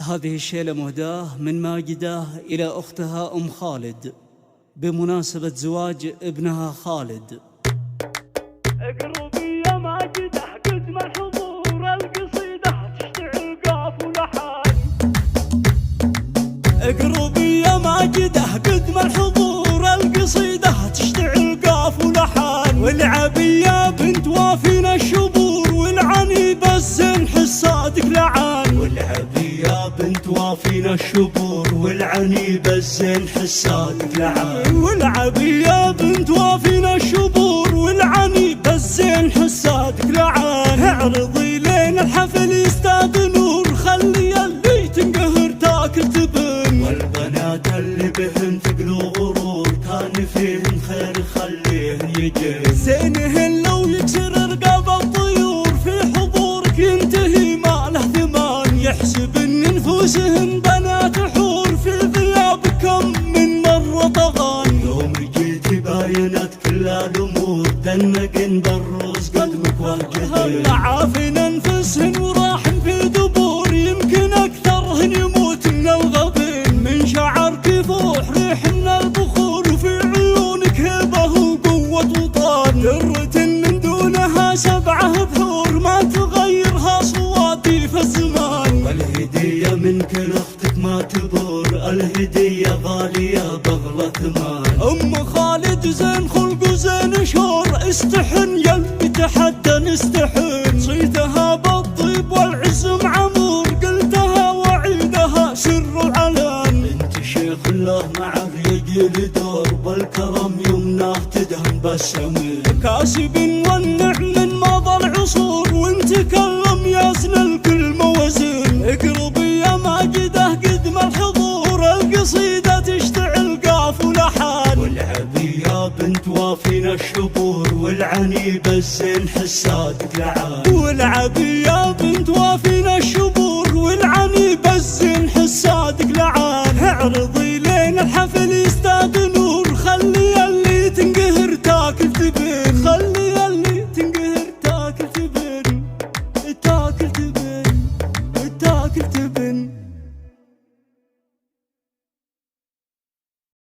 هذه الشيلة مهداة من ماجدة إلى أختها أم خالد بمناسبة زواج ابنها خالد. اقربي يا ماجدة قد ما الحضور القصيدة تشتعل قاف ولحان. اقربي يا ماجدة قد ما الحضور القصيدة تشتعل قاف ولحان. والعبي يا بنت وافينا الشبور والعنيب الزين حسادك لعان. والعبي يا بنت وافينا الشبور والعنيب الزين حسادك لعان. والعبي يا بنت وافينا الشبور والعنيب الزين حسادك لعان. اعرضي لين الحفل يستاد نور خلي اللي تنقهر تاكل تبن. والبنات اللي بهن ثقلوا غرور كان فيهن خير خليهن يجن. زينهن لو يكسر رقاب الطيور في حضورك ينتهي ما له ثمان. يحسب ان نفوسهن بنات حور في ثيابكم من مرة طغان. يوم جيتي باينت كل الامور دنقن بالروس قدمك وجهتين. عافين انفسهن وراحن في دبور يمكن اكثرهن يموت من الغبين. من شعرك يفوح ريح من البخور وفي عيونك هبه وقوة وطان. درة من دونها 7 بحور ما تغيرها صواتي في الزمان. والهدية من كل اختك ما تبور الهدية غالية بغلة ثمان. ام خالد زين خلق وزين شور استحن يلي تحدى نستحن. صيتها بالطيب والعز معمور قلتها وعيدها سر وعلان. انت شيخ الله معه يجيل دور بالكرم يمناه تدهن بالسمين. كاسب والنعم من ماضى العصور وانت كلم يزن الكل موازين. اقربي يا ماجدة قد ما الحضور القصيدة تشتعل قاف ولحان. والعبي يا بنت وافينا الشبور والعنيب الزين حسادك لعان. والعبي يا بنت وافينا الشبور والعنيب الزين حسادك لعان. اعرض